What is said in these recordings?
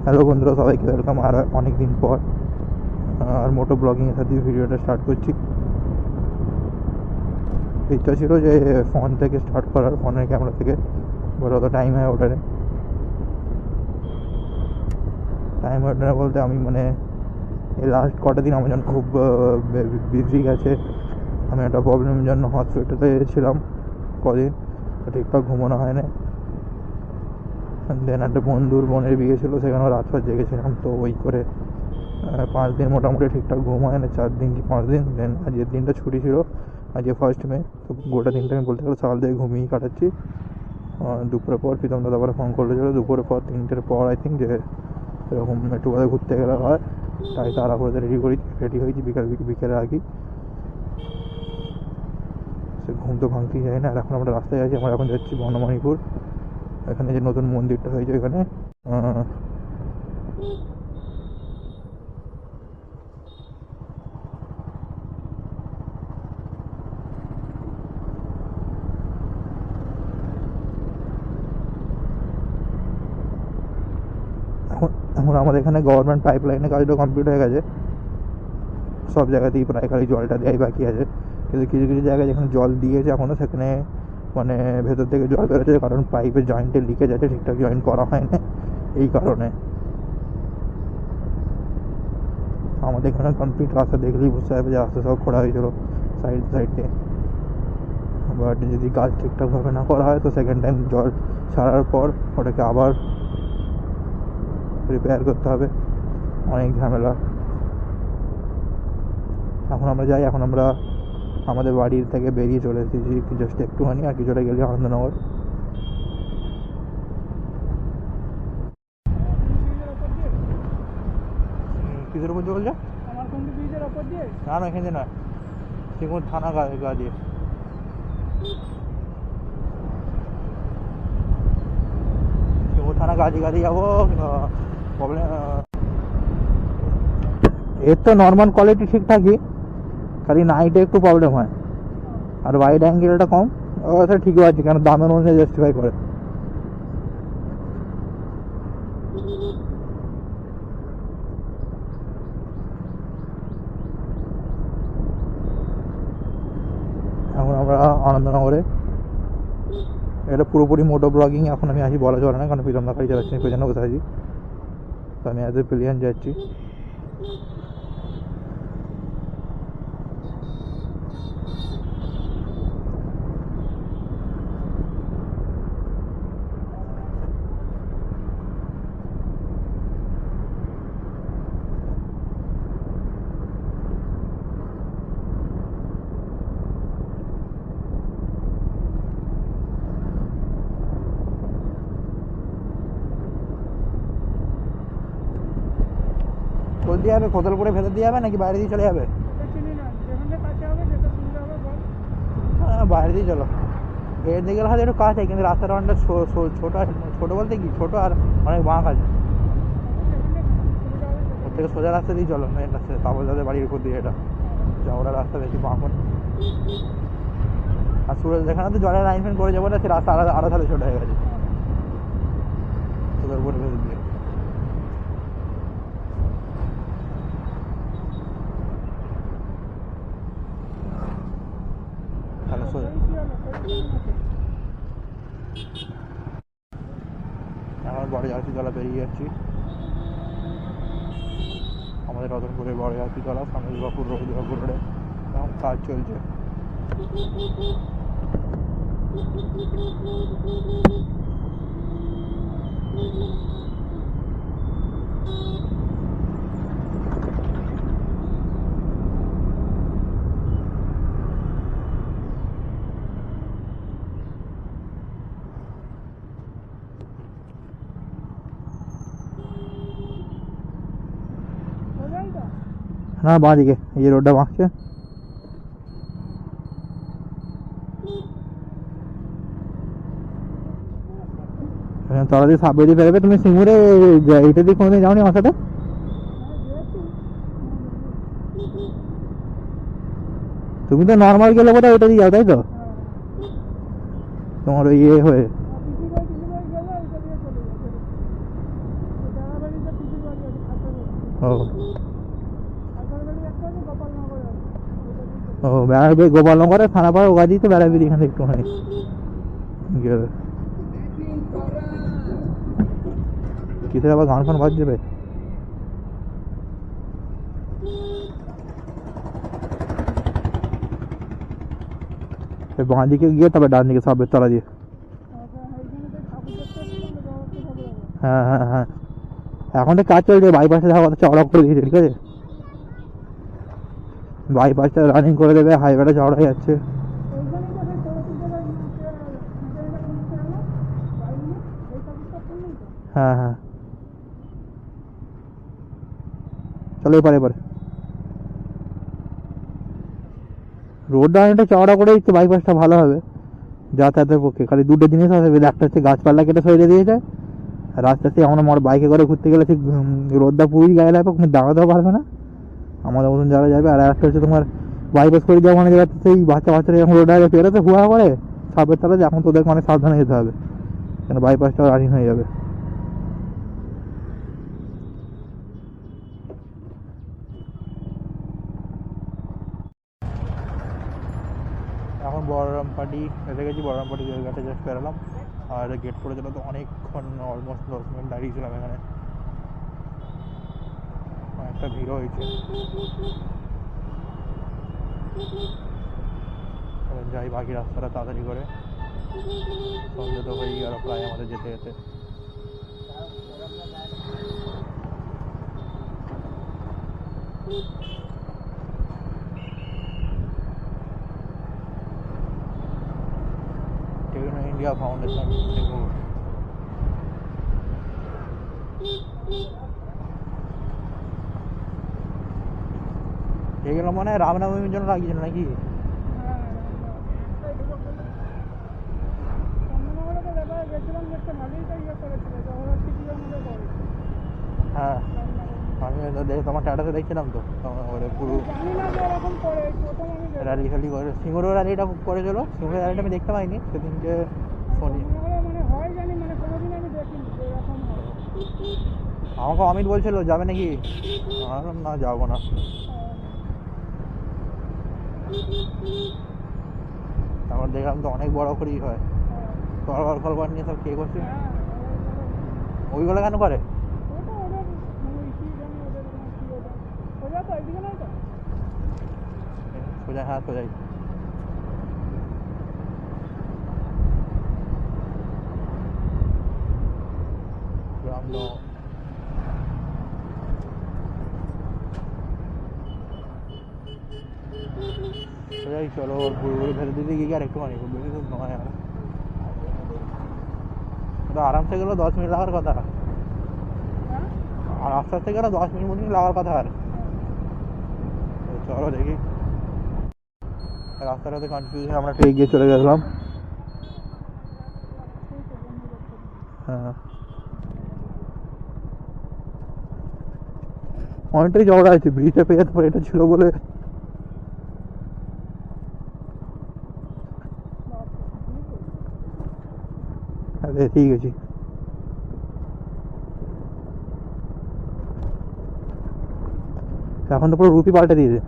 Hello বন্ধুরা, সবাইকে welcome. আর অনেক দিন পর আর মোটো ব্লগিংয়ের সাথে ভিডিওটা স্টার্ট করছি। ইচ্ছা ছিল যে ফোন থেকে স্টার্ট করার, ফোনের ক্যামেরা থেকে, বলে অত টাইম হয়ে ওঠে না বলতে আমি এই লাস্ট কটা দিন আমার জন্য খুব বিজি গেছে। আমি একটা প্রবলেমের জন্য হসপিটালে ছিলাম কদিন, ঠিকঠাক ঘুমানো হয় না। দেন একটা বন্ধুর বোনের বিয়ে ছিল, সেখানেও রাতভর জেগেছিলাম। তো ওই করে 5 দিন মোটামুটি ঠিকঠাক ঘুম হয় না, 4 দিন কি 5 দিন। দেন আজকের দিনটা ছুটি ছিল, আজকে 1 মে। তো গোটা দিনটা আমি বলতে গেলে সকাল থেকে ঘুমিয়েই কাটাচ্ছি। দুপুরের পর প্রীতম দাদা আবার ফোন করেছিল, দুপুরের পর 3টের পর আই থিঙ্ক, যে এরকম একটু কোথায় ঘুরতে গেলে হয়। তাই তারা করে রেডি হয়েছি বিকেলের আগেই। সে ঘুম তো ভাঙতেই যায় না। আর এখন আমরা রাস্তায় আছি, আমরা এখন যাচ্ছি বনমালীপুর। এখানে যে নতুন মন্দিরটা হয়েছে এখানে, এখন আমাদের এখানে গভর্নমেন্ট পাইপ লাইনের কাজটা কমপ্লিট হয়ে গেছে। সব জায়গাতেই প্রায় খালি জলটা দেওয়াই বাকি আছে। কিন্তু কিছু কিছু জায়গায় যেখানে জল দিয়েছে এখনও, সেখানে ভেতর থেকে জল বেরোচ্ছে, কারণ পাইপের জয়েন্টে লিকেজ আছে, ঠিকঠাক জয়েন্ট করা হয় না এই কারণে। আমাদের এখানে কমপ্লিট রাস্তা দেখলেই বুঝতে পারবে যে রাস্তা সব খোঁড়া হয়েছিল সাইডে। বাট যদি কাজ ঠিকঠাকভাবে না করা হয়, তো সেকেন্ড টাইম জল ছাড়ার পর ওটাকে আবার রিপেয়ার করতে হবে, অনেক ঝামেলা। এখন আমরা যাই, এখন আমরা আমাদের বাড়ির থেকে বেরিয়ে চলে এসেছি জাস্ট একটুখানি, আর কিছুটা গেলে আনন্দনগর। কিসের উপর চলছে? না না, এখানে না, সিঙ্গুর থানা গা দিয়ে। সিঙ্গুর থানা গাড়ি যাবো। প্রবলেম এর তো নর্মাল কোয়ালিটি ঠিকঠাকই, খালি নাইটে একটু প্রবলেম হয়, আর ওয়াইড অ্যাঙ্গেলটা কম। ওটা ঠিকই আছে, কেন দামের অনুযায়ী জাস্টিফাই করে। এখন আমরা আনন্দনগরে, এটা পুরোপুরি মোটো ব্লগিং। এখন আমি আসি বলা চলে না, কারণ প্রীতম দা গাড়ি চালাচ্ছি, পেছনে বসে আছি। তো আমি অ্যাজ এ প্লেয়ার যাচ্ছি। কোথা দিয়ে যাবে? কোদালপুরে ভেতর দিয়ে যাবে নাকি বাইরে দিয়ে চলে যাবে? হ্যাঁ, বাইরে দিয়ে চলো। এর দিকে গেলে হয়তো একটু কাজ আছে, কিন্তু রাস্তাটা অনেকটা ছোটো। আর ছোটো বলতে কি, ছোটো আর অনেক বাঁক আছে। ওর থেকে সোজা রাস্তা দিয়ে চলো, মেন রাস্তা, তারপর যাদের বাড়ির উপর দিয়ে, এটা যাওয়ার রাস্তা বেশি বাঁক। আর যেখানে তো জলের লাইনমেন্ট করে যাবো না, সে রাস্তা আরো তাহলে ছোটো হয়ে গেছে তোদের উপরে ভেতর দিয়ে। তাহলে সোজা আমার বড় জাহাজতলা বেরিয়ে যাচ্ছি। আমাদের রতনপুরের বড় জাহাজতলা, সামনে দুর্গাপুর রোডে এখন কাজ চলছে। না, বাঁ দিকে এই রোডটা বাঁকছে। তলা দিয়ে সাপ বেরিয়ে ফেলবে। তুমি সিঙ্গুরে এইটা দিয়ে কোনোদিন যাওনি আমার সাথে? তুমি তো নর্মাল গেলে বোধহয় ওইটা দিয়ে যাও, তাই তো? তোমার ওই হয়ে ও ও বেড়াবি গোপালনগরে থানাপাড়া ওগাদি তো বেড়াবি এখানে একটুখানি গেলে কিসের আবার গান ফান বাজ যাবে। বাঁ দিকে গিয়ে তবে ডান দিকে সাপের তলা দিয়ে। হ্যাঁ হ্যাঁ হ্যাঁ এখন তো কাজ চলছে বাইপাসে যাওয়া কথা চওড়া করে দিয়েছে ঠিক আছে বাইপাসটা রানিং করে দেবে হাইওয়েটা চওড়া হয়ে যাচ্ছে। হ্যাঁ হ্যাঁ চলো এপারে এপারে রোডটা অনেকটা চওড়া করে দিচ্ছে বাইপাসটা ভালো হবে যাতায়াতের পক্ষে। খালি দুটো জিনিস হবে একটা হচ্ছে গাছপালা কেটে সরিয়ে দিয়েছে আর রাস্তাতে আমরা বাইকে করে ঘুরতে গেলে ঠিক রোদটা পুরোই গায়ে লাগবে কোনো দাঁড়াতেও পারবে না আমাদের মতন যারা যাবে। আর একটা হচ্ছে তোমার বাইপাস করে যাওয়া মানে যাতে সেই বাচ্চারা যখন রোডে আগে পেরোতে হুয়া করে সাপের তলাতে এখন তোদের অনেক সাবধানে যেতে হবে কেন বাইপাসটাও রানিং হয়ে যাবে। এখন বড়রামপাটি এসে গেছি বড়রামপাটি জায়গাটা জাস্ট বেরোলাম আর গেট পড়েছিল তো অনেকক্ষণ অলমোস্ট 10 মিনিট দাঁড়িয়েছিলাম এখানে অনেকটা ভিড়ও হয়েছে। যাই বাকি রাস্তাটা তাড়াতাড়ি করে সন্ধ্যে তো হয়েই গেল প্রায় আমাদের যেতে যেতে। টেকনো ইন্ডিয়া ফাউন্ডেশন এগুলো মনে হয় রামনবমীর জন্য লাগিয়েছিল নাকি? হ্যাঁ আমি তোমার স্ট্যাটাসে দেখছিলাম তো পুরো র্যালি ফ্যালি করে সিঙ্গুর র্যালিটা করেছিল। সিঙ্গুর র্যালিটা আমি দেখতে পাইনি সেদিনকে শুনি। আমাকে অমিত বলছিল যাবে নাকি না যাবো না। তারপর দেখলাম তো অনেক বড় করেই হয় তরবার ফলবার নিয়ে সব কে করছে ওইগুলো কেন করে সোজা হ্যাঁ সোজাই সোজাই চলো ওর ঘুরে ফেলে দিতে গিয়ে আর একটুখানি বেশি দূর নয় আর আরামসে গেলো 10 মিনিট লাগার কথা আর আস্তে আস্তে গেলো 10 মিনিট লাগার কথা আর চলো দেখি রাস্তাটাতে কনফিউশন আমরা ঠিক গিয়ে চলে গেলাম। হ্যাঁ অনেকটাই ঝগড়া আছে ব্রিজটা পেয়ে যেতে পারে এটা ছিল বলে ঠিক আছে। এখন তো পুরো রুপি পাল্টে দিয়েছে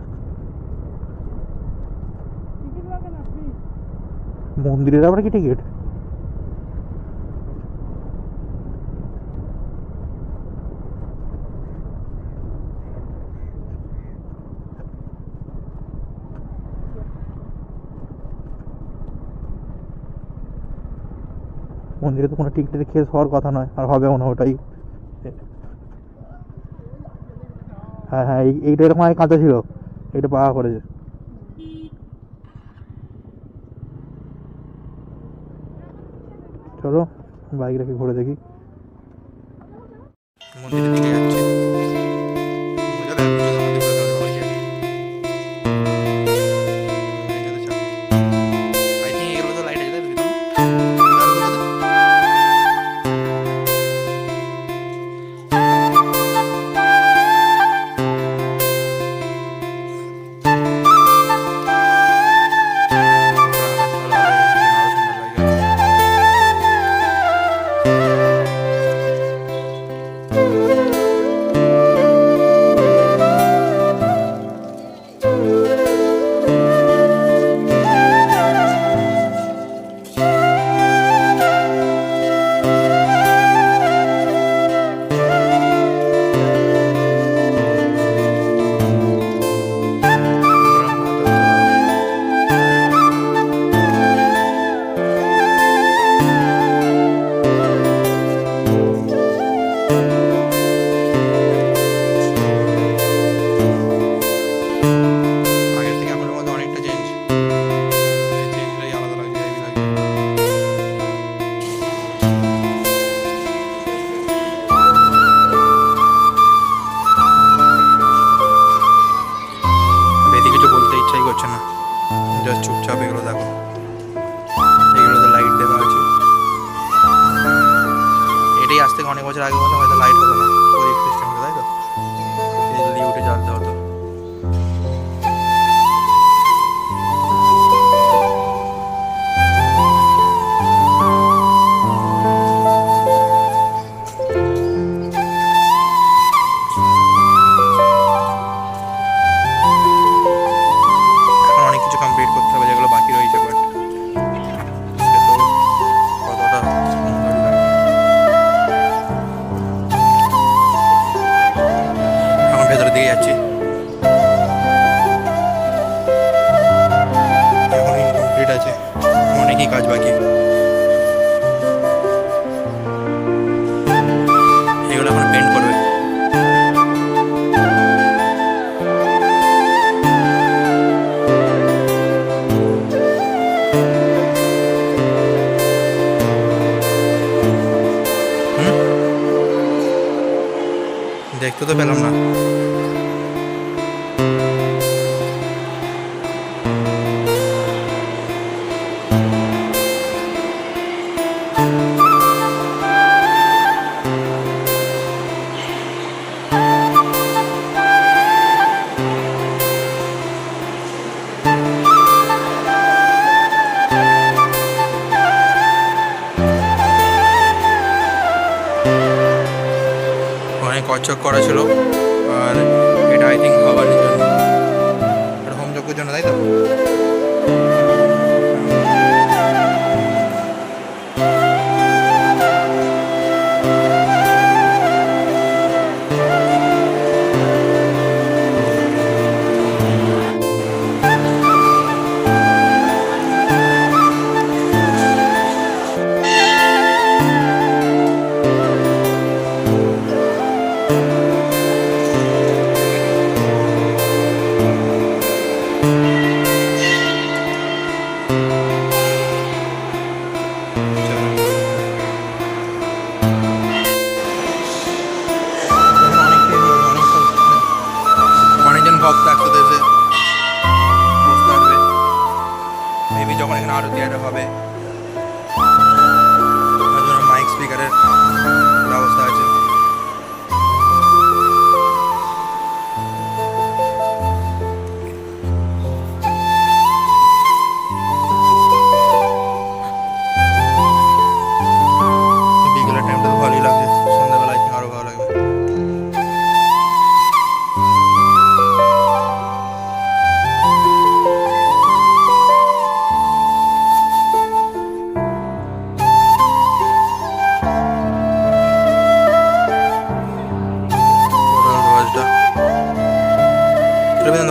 মন্দিরের আবার কি টিকিট মন্দিরে তো কোনো টিকিটের কেস হওয়ার কথা নয় আর হবেও না ওটাই। হ্যাঁ হ্যাঁ এইটা এরকম আগে কাঁচা ছিল এটা পাওয়া করেছে। চলো বাইক রেখে ঘুরে দেখি মন্দিরের দিকে যাচ্ছে। থেকে অনেক বছর আগে হলে হয়তো লাইট হতো না, প্রদীপ সিস্টেম হতো, তাই তো? জলদি উঠে জ্বালতে হতো। এখন অনেক কিছু কমপ্লিট করতে হবে যেগুলো বাকি রয়েছে, বাট কতটা এখন ভেতরের দিকে যাচ্ছি। এখন ইনকমপ্লিট আছে, অনেকই কাজ বাকি। এগুলো এখন পেন্ট করবে। দেখতে তো পেলাম না। অনেক কচ্ছপ করা ছিল, আর এটা আই থিঙ্ক হওয়ার জন্য, এটা হোমযজ্ঞের জন্য, তাই তো? অনেকজন ভক্ত একসাথে এসে বসতে পারবে। মেবি যখন এখানে আরতি একটা হবে, মাইক স্পিকারের ব্যবস্থা আছে। বিকেলের টাইমটা তো ভালোই লাগছে, সন্ধ্যাবেলা আই থিঙ্ক আরও ভালো লাগবে।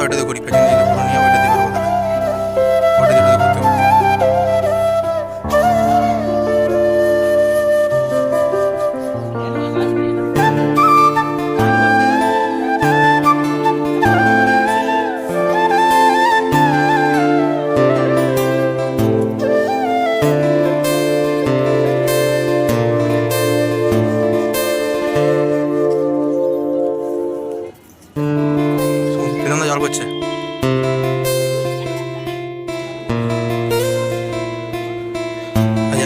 ওইটাতে করি, পেছনে দিকে পুরো নিয়ে ওইটা দিয়ে করবো, ওইটা দিয়ে করতে হবে। জল করছে।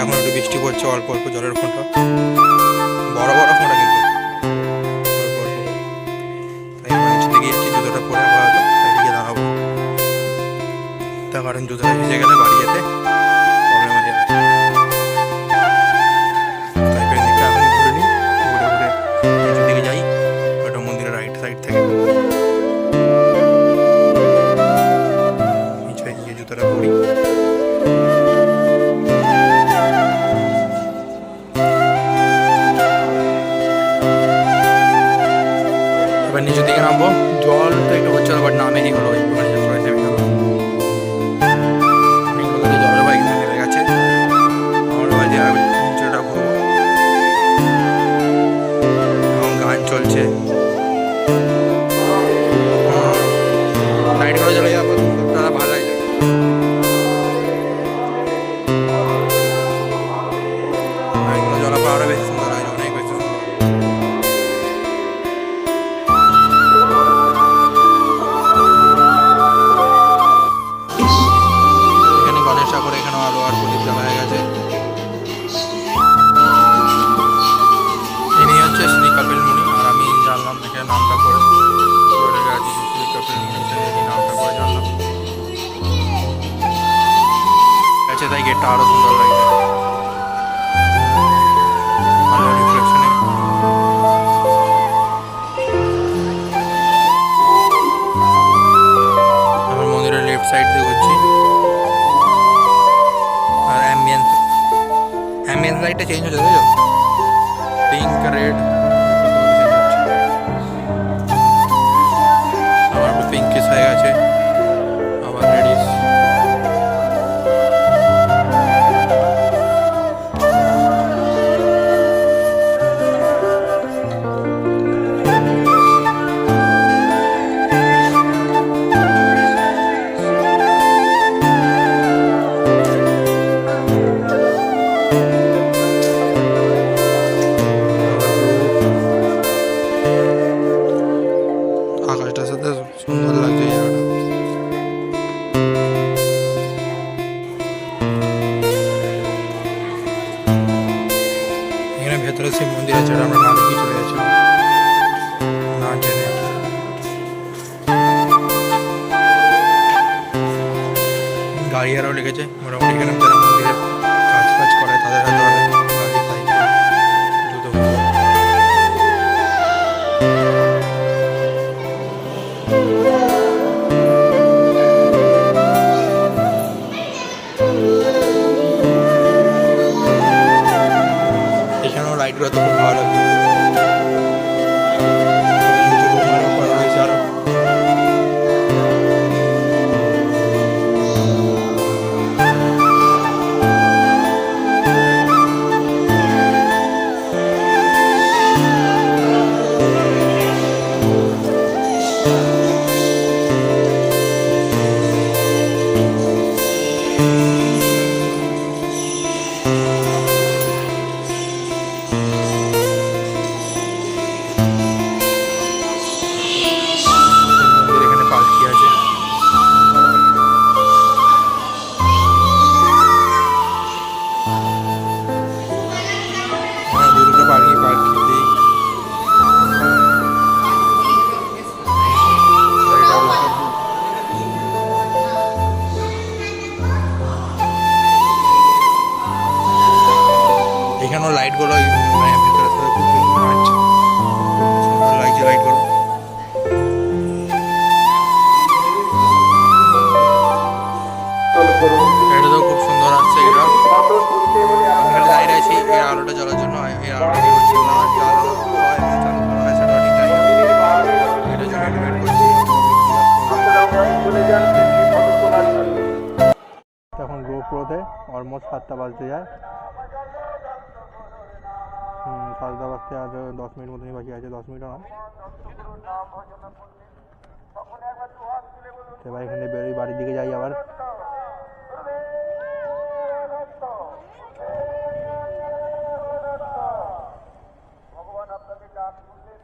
এখন একটু বৃষ্টি পড়ছে, অল্প অল্প জলের ফোঁটা, বড় বড় ফোঁটা কিন্তু অল্প অল্প। তাই আমার নিচে দিকে যাচ্ছি, জুতোটা পরে হয়তো সাইডে দাঁড়াবো, তার কারণ জুতোটা ভিজে গেলে বাড়ি যেতে প্রবলেম হয়ে যাবে। তাই পেন্ডিংটা এখনই ঘুরে নিই, ঘুরে ঘুরে নিচের দিকে যাই, ওটা মন্দিরের রাইট সাইড থেকে নিচে গিয়ে জুতোটা পরি। এবার নিচের দিকে নামবো, জল তো একটু হচ্ছে না, বাট নামেরই হলো, একটুখানি জল পরে নেমে গেলো। অনেকগুলো জলের বাইক নেমে গেছে, আমার বাড়ি নিচেটা ঘুরবো। এবং গান চলছে, লাইটগুলো জ্বলে যাবো, তারা ভালো লাগছে। লাইটগুলো জ্বলা পাওয়ারও বেশি সুন্দর লাগে, অনেক বেশি সুন্দর। সাইডটা আরো সুন্দর লাগছে, ভালো রিফ্লেকশনে। আমার মন্দিরের লেফট সাইড দিয়ে ঘুরছি, আর অ্যাম্বিয়েন্স লাইটটা চেঞ্জ হচ্ছে, বুঝছো, পিঙ্ক রেড, আবার একটু পিঙ্কিশ হয়ে গেছে, আবার রেডিশ। আকাশটার সাথে সুন্দর লাগছে এই জায়গাটা। এখানে ভেতরে শিব মন্দির আছে, আমরা না দেখি চলে গেছিলাম, না জেনে। গাড়ি আরও লেগেছে মোটামুটি, এখানে যারা মন্দিরে কাজ করে তাদের হয়তো গাড়ি সাইকেল জুতো ফুতো। এখানেও লাইটগুলো তো খুব ভালো লাগছে, আরো পালকি আছে। দুটো পালকি পালকিতেই এখানেও লাইটগুলো মানে ভেতরে সাথে খুব সুন্দর লাগছে, সুন্দর লাগছে লাইটগুলো। এটাতেও খুব সুন্দর আসছে, এটা এখানে দাঁড়িয়ে আছি এই আলোটা জ্বলার জন্য। এই আলোটা কি হচ্ছে, লাল আলো হয় চালু করা হয়েছে সঠিক টাইমে, এটার জন্য একটু ওয়েট করছি। এখন গোপ্রোতে অলমোস্ট 7টা বাজতে যায়, 7টা বাজতে আর 10 মিনিট মতনই বাকি আছে, 10 মিনিটও নয়। এবার এখানে বেরোই, বাড়ির দিকে যাই আবার।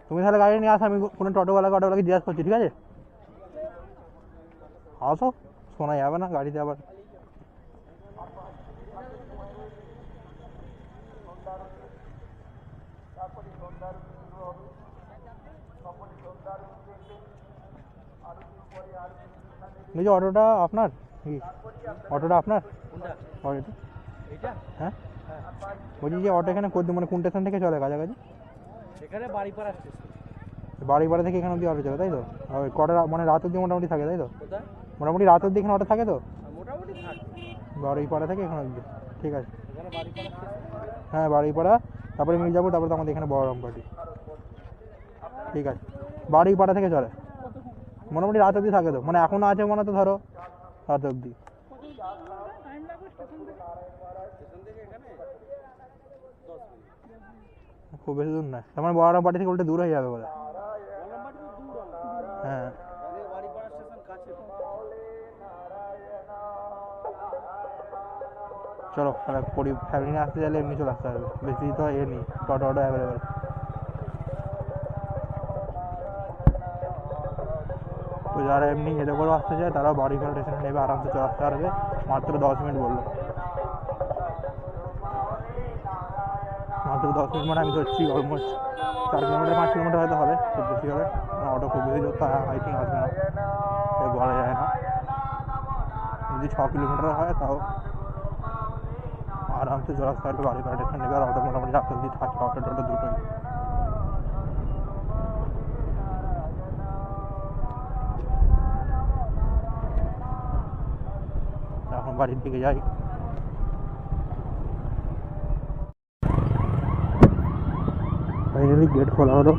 তুমি তাহলে গাড়ি নিয়ে আসো, আমি কোনো টোটোওয়ালাকে জিজ্ঞাসা করছি, ঠিক আছে? আসো, শোনা যাবে না গাড়িতে আবার। এই যে অটোটা আপনার, অটোটা আপনার? হ্যাঁ, বলছি যে অটো এখানে মানে কোন স্টেশন থেকে চলে কাছাকাছি? এখানে বাড়িপাড়া স্টেশন, বাড়িপাড়া থেকে এখানে অব্দি অটো চলে, তাই তো? কটা মানে রাত অব্দি মোটামুটি থাকে, তাই তো? মোটামুটি রাত অব্দি এখানে অটো থাকে তো? মোটামুটি থাকে বাড়িপাড়া থেকে এখানে অব্দি, ঠিক আছে। এখানে বাড়িপাড়া স্টেশন, হ্যাঁ বাড়িপাড়া, তারপরে মির্জাপুর, তারপরে তো আমাদের এখানে বড়রাম পার্টি, ঠিক আছে। বাড়িপাড়া থেকে চলে মোটামুটি রাত অব্দি থাকে তো, মানে এখনও আছে মনে তো, ধরো রাত অব্দি। খুব বেশি দূর নয়, তার মানে বড়রাম পার্টি থেকে উল্টে দূর হয়ে যাবে বলে। হ্যাঁ চলো তাহলে করি, ফ্যামিলি নিয়ে আসতে চাইলে এমনি চলে আসতে হবে, বেশি তো এ নেই, টোটো অটো অ্যাভেলেবেল। তো যারা এমনি হেঁটে করে আসতে চায় তারাও বাড়িপাড়া স্টেশনে নেবে, আরামসে চলে আসতে পারবে, মাত্র 10 মিনিট বললো, মাত্র 10 মিনিট, মানে আমি ধরছি অলমোস্ট 4 কিলোমিটার 5 কিলোমিটার হয়তো হবে, খুব বেশি হবে। অটো খুব বেশি দূর আই থিঙ্ক আসবে না, বলা যায় না। যদি 6 কিলোমিটার হয় তাও আরামসে জোড়াসাঁকোর বাড়িপাড়া এখানে নেবে, আর অটো মোটামুটি রাত অবধি থাকে, অটো টোটো দুটোই। এখন বাড়ির দিকে যাই। ফাইনালি গেট খোলা হলো।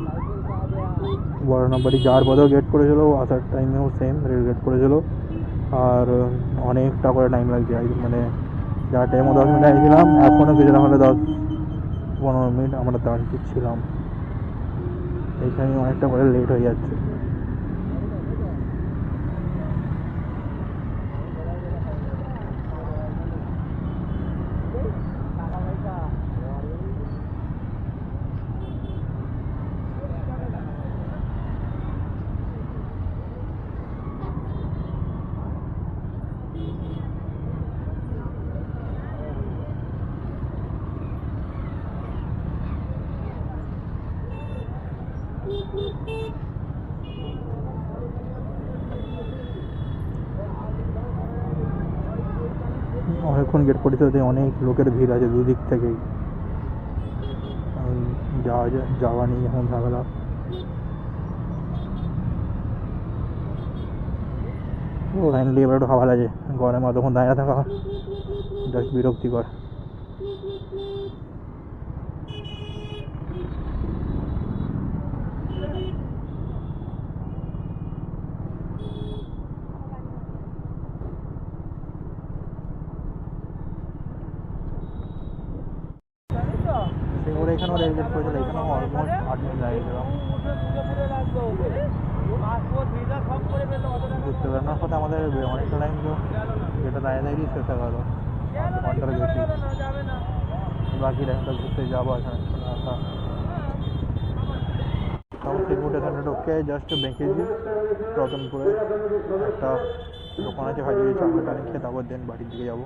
বড় বাড়ি যাওয়ার পথেও গেট করেছিল, আসার টাইমেও সেম রেল গেট করেছিল। আর অনেকটা করে টাইম লাগছে, মানে যা টাইমও 10 মিনিট আগেছিলাম, এখনও কিছুটা হলে 10-15 মিনিট আমরা দাঁড়িয়ে ছিলাম। এইখানে অনেকটা করে লেট হয়ে যাচ্ছে। অনেকক্ষণ গেট পরিষেবাতে অনেক লোকের ভিড় আছে দুদিক থেকেই। যাওয়া নেই এখন ঝামেলা। ও ফাইনালি এবার একটু হাওয়া লাগে, গরমে অতক্ষণ দাঁড়িয়ে থাকা জাস্ট বিরক্তিকর। ওরা এখানেও রেল গেট করেছিল, এখানেও অলমোস্ট 8 মিনিট লাগিয়েছিলাম। ঘুরতে বেরোনোর সাথে আমাদের অনেকটা টাইম তো যেটা দাঁড়িয়ে দাঁড়িয়ে শেষ হয়ে গেল, ঘন্টার বেশি। বাকি টাইমটা ঘুরতে যাবো এখানে আসা। সমস্ত ঘুরতে এখানে ঢুকে জাস্ট বেঁকেছি রতনপুরে একটা দোকান আছে, ভাজি চাউমিন টানি খেয়ে তারপর দেন বাড়ির দিকে যাবো।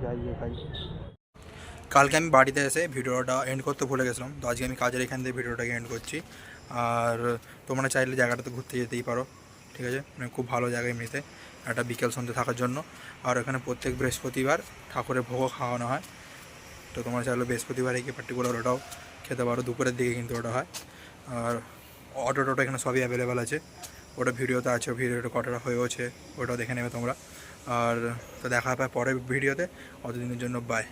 যাই গিয়ে খাই। কালকে আমি বাড়িতে এসে ভিডিওটা এন্ড করতে ভুলে গেছিলাম, তো আজকে আমি কাজের এখান থেকে ভিডিওটাকে এন্ড করছি। আর তোমরা চাইলে জায়গাটাতে ঘুরতে যেতেই পারো, ঠিক আছে? মানে খুব ভালো জায়গা এমনিতে একটা বিকেল সন্ধ্যে থাকার জন্য। আর এখানে প্রত্যেক বৃহস্পতিবার ঠাকুরের ভোগও খাওয়ানো হয়, তো তোমরা চাইলে বৃহস্পতিবারে গিয়ে পার্টিকুলার ওটাও খেতে পারো, দুপুরের দিকে কিন্তু ওটা হয়। আর অটো টোটো এখানে সবই অ্যাভেলেবেল আছে, ওটা ভিডিওতে আছে, ভিডিওটা কতটা হয়েওছে ওটাও দেখে নেবে তোমরা। আর তো দেখা হবে পরের ভিডিওতে, অতদিনের জন্য বাই।